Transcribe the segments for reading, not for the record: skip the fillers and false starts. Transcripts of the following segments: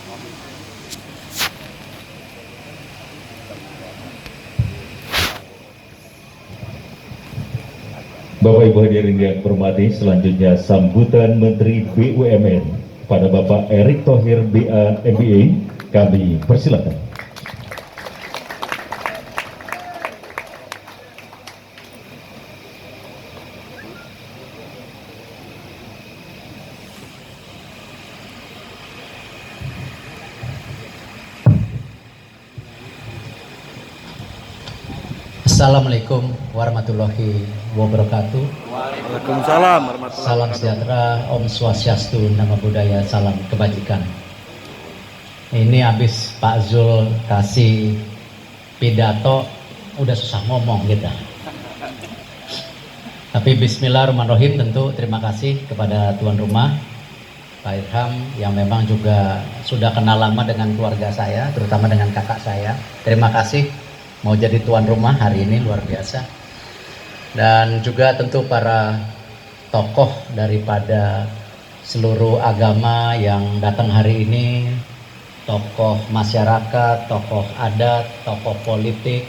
Bapak Ibu hadirin yang hormati, selanjutnya sambutan Menteri BUMN pada Bapak Erick Thohir BA MBA, kami persilakan. Assalamualaikum warahmatullahi wabarakatuh. Waalaikumsalam warahmatullahi Salam sejahtera, Om Swastiastu, Namo Buddhaya, salam kebajikan. Ini habis Pak Zul kasih pidato, udah susah ngomong kita. Tapi bismillahirrahmanirrahim, tentu terima kasih kepada tuan rumah, Pak Irham, yang memang juga sudah kenal lama dengan keluarga saya, terutama dengan kakak saya. Terima kasih mau jadi tuan rumah hari ini, luar biasa. Dan juga tentu para tokoh daripada seluruh agama yang datang hari ini, tokoh masyarakat, tokoh adat, tokoh politik,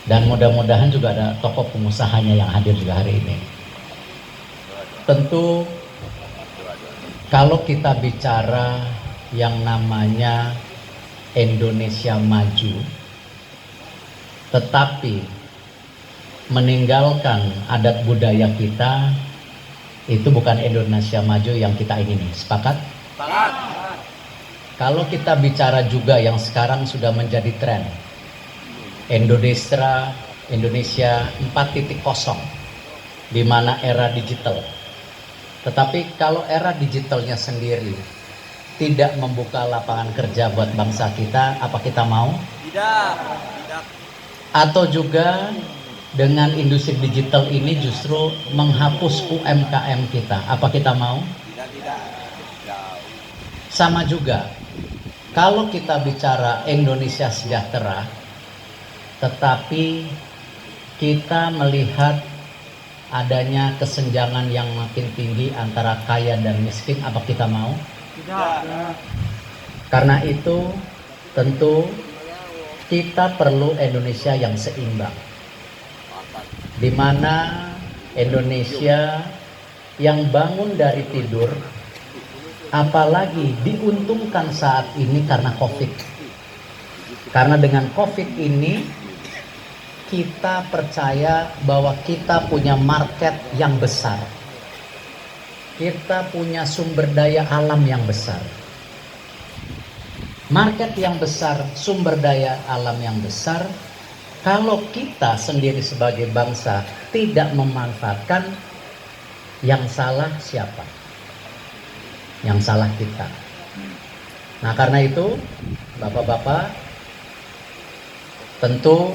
dan mudah-mudahan juga ada tokoh pengusahanya yang hadir juga hari ini. Tentu kalau kita bicara yang namanya Indonesia maju, tetapi meninggalkan adat budaya kita, itu bukan Indonesia maju yang kita ingini. Sepakat? Sepakat. Kalau kita bicara juga yang sekarang sudah menjadi tren, Indonesia 4.0, di mana era digital. Tetapi kalau era digitalnya sendiri tidak membuka lapangan kerja buat bangsa kita, apa kita mau? Tidak. Atau juga dengan industri digital ini justru menghapus UMKM kita, apa kita mau? Tidak. Sama juga, kalau kita bicara Indonesia sejahtera, tetapi kita melihat adanya kesenjangan yang makin tinggi antara kaya dan miskin, apa kita mau? Tidak. Karena itu tentu kita perlu Indonesia yang seimbang, di mana Indonesia yang bangun dari tidur, apalagi diuntungkan saat ini karena COVID. Karena dengan COVID ini kita percaya bahwa kita punya market yang besar, kita punya sumber daya alam yang besar. Market yang besar, sumber daya alam yang besar. Kalau kita sendiri sebagai bangsa tidak memanfaatkan, yang salah siapa? Yang salah kita. Nah, karena itu Bapak-bapak, tentu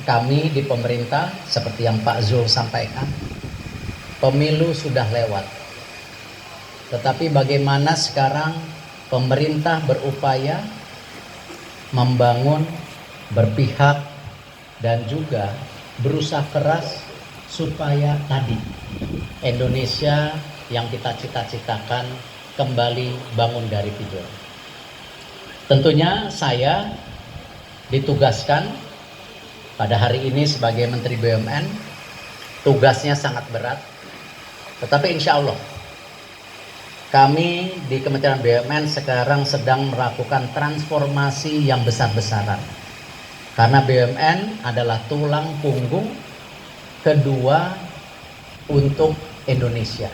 kami di pemerintah seperti yang Pak Zul sampaikan, pemilu sudah lewat. Tetapi bagaimana sekarang pemerintah berupaya membangun, berpihak, dan juga berusaha keras supaya tadi Indonesia yang kita cita-citakan kembali bangun dari tidur. Tentunya saya ditugaskan pada hari ini sebagai Menteri BUMN, tugasnya sangat berat, tetapi insya Allah kami di Kementerian BUMN sekarang sedang melakukan transformasi yang besar-besaran. Karena BUMN adalah tulang punggung kedua untuk Indonesia.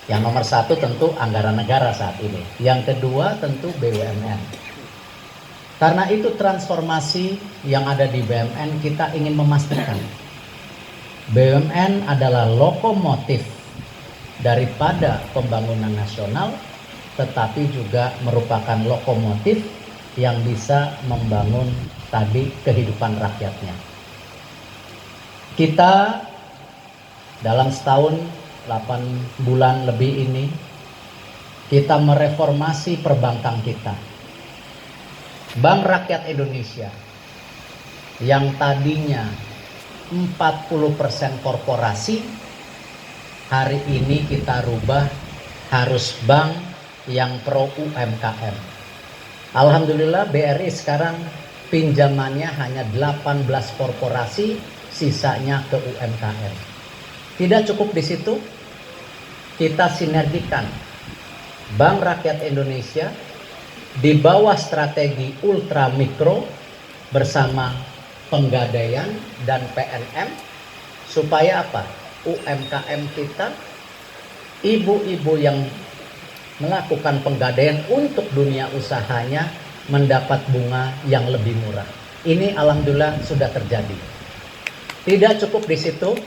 Yang nomor satu tentu anggaran negara saat ini. Yang kedua tentu BUMN. Karena itu transformasi yang ada di BUMN, kita ingin memastikan BUMN adalah lokomotif daripada pembangunan nasional, tetapi juga merupakan lokomotif yang bisa membangun tadi kehidupan rakyatnya. Kita dalam setahun 8 bulan lebih ini, kita mereformasi perbankan kita. Bank Rakyat Indonesia yang tadinya 40% korporasi, hari ini kita rubah harus bank yang pro UMKM. Alhamdulillah BRI sekarang pinjamannya hanya 18 korporasi, sisanya ke UMKM. Tidak cukup di situ, kita sinergikan Bank Rakyat Indonesia di bawah strategi ultra mikro bersama Penggadaian dan PNM supaya apa? UMKM kita, ibu-ibu yang melakukan penggadaian untuk dunia usahanya mendapat bunga yang lebih murah. Ini alhamdulillah sudah terjadi. Tidak cukup di situ.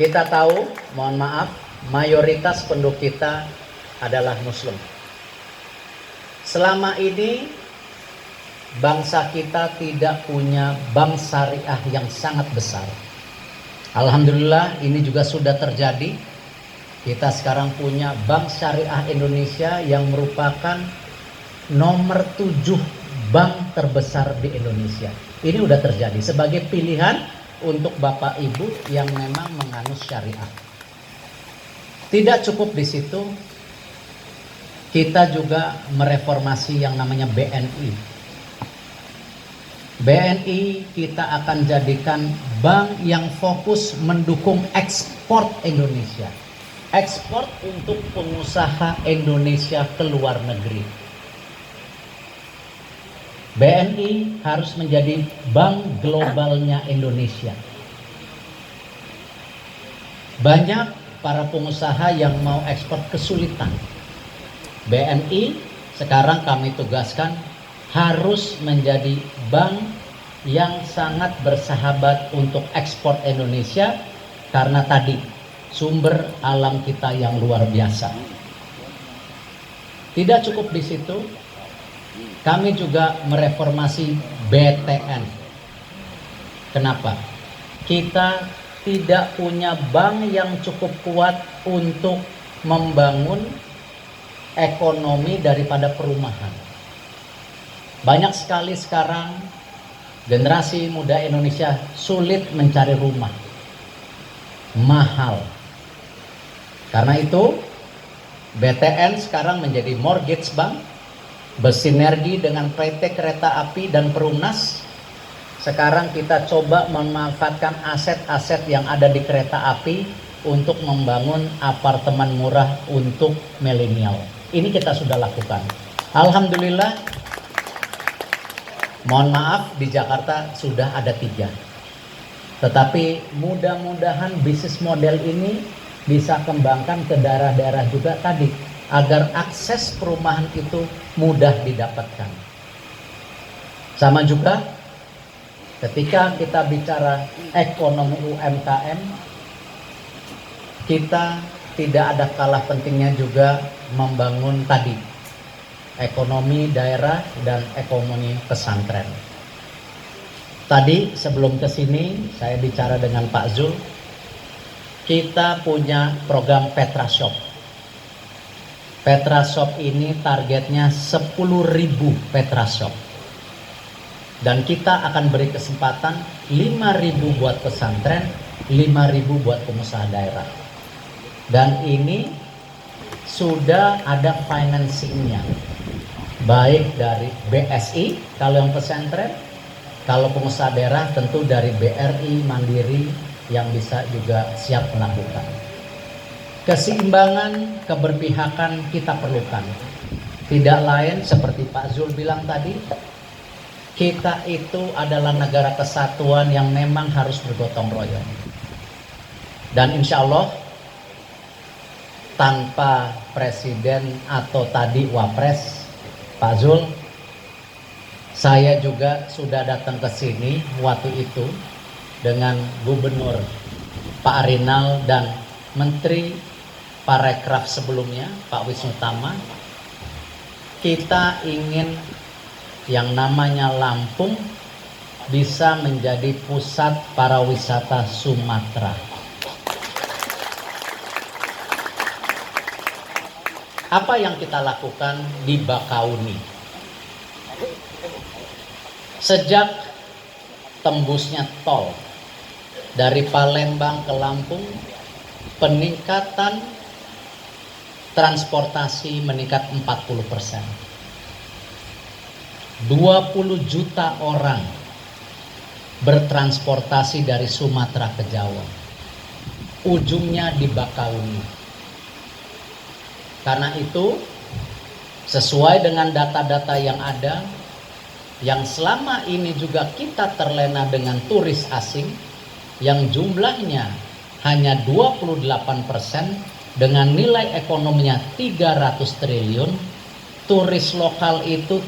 Kita tahu, mohon maaf, mayoritas penduduk kita adalah Muslim. Selama ini bangsa kita tidak punya bank syariah yang sangat besar. Alhamdulillah ini juga sudah terjadi. Kita sekarang punya Bank Syariah Indonesia yang merupakan nomor 7 bank terbesar di Indonesia. Ini udah terjadi sebagai pilihan untuk Bapak Ibu yang memang menganut syariah. Tidak cukup di situ, kita juga mereformasi yang namanya BNI. BNI kita akan jadikan bank yang fokus mendukung ekspor Indonesia. Ekspor untuk pengusaha Indonesia ke luar negeri. BNI harus menjadi bank globalnya Indonesia. Banyak para pengusaha yang mau ekspor kesulitan. BNI sekarang kami tugaskan harus menjadi bank yang sangat bersahabat untuk ekspor Indonesia karena tadi sumber alam kita yang luar biasa. Tidak cukup di situ, kami juga mereformasi BTN. Kenapa? Kita tidak punya bank yang cukup kuat untuk membangun ekonomi daripada perumahan. Banyak sekali sekarang generasi muda Indonesia sulit mencari rumah. Mahal. Karena itu BTN sekarang menjadi mortgage bank, bersinergi dengan PT Kereta Api dan Perumnas. Sekarang kita coba memanfaatkan aset-aset yang ada di kereta api untuk membangun apartemen murah untuk milenial. Ini kita sudah lakukan. Alhamdulillah, mohon maaf di Jakarta sudah ada 3. Tetapi mudah-mudahan bisnis model ini bisa kembangkan ke daerah-daerah juga tadi, agar akses perumahan itu mudah didapatkan. Sama juga ketika kita bicara ekonomi UMKM, kita tidak ada kalah pentingnya juga membangun tadi ekonomi daerah dan ekonomi pesantren. Tadi sebelum ke sini saya bicara dengan Pak Zul, kita punya program Petra Shop. Petra Shop ini targetnya 10.000 Petra Shop. Dan kita akan beri kesempatan 5.000 buat pesantren, 5.000 buat pengusaha daerah. Dan ini sudah ada financingnya, baik dari BSI kalau yang pesantren, kalau pengusaha daerah tentu dari BRI Mandiri yang bisa juga siap melakukan. Keseimbangan, keberpihakan kita perlukan. Tidak lain seperti Pak Zul bilang tadi, kita itu adalah negara kesatuan yang memang harus bergotong royong. Dan insya Allah tanpa presiden atau tadi wapres Pak Zul, saya juga sudah datang ke sini waktu itu dengan Gubernur Pak Rinal dan Menteri Parekraf sebelumnya Pak Wisnu Tama. Kita ingin yang namanya Lampung bisa menjadi pusat pariwisata Sumatera. Apa yang kita lakukan di Bakauni? Sejak tembusnya tol dari Palembang ke Lampung, peningkatan transportasi meningkat 40%. 20 juta orang bertransportasi dari Sumatera ke Jawa. Ujungnya di Bakauni. Karena itu, sesuai dengan data-data yang ada, yang selama ini juga kita terlena dengan turis asing, yang jumlahnya hanya 28% dengan nilai ekonominya 300 triliun, turis lokal itu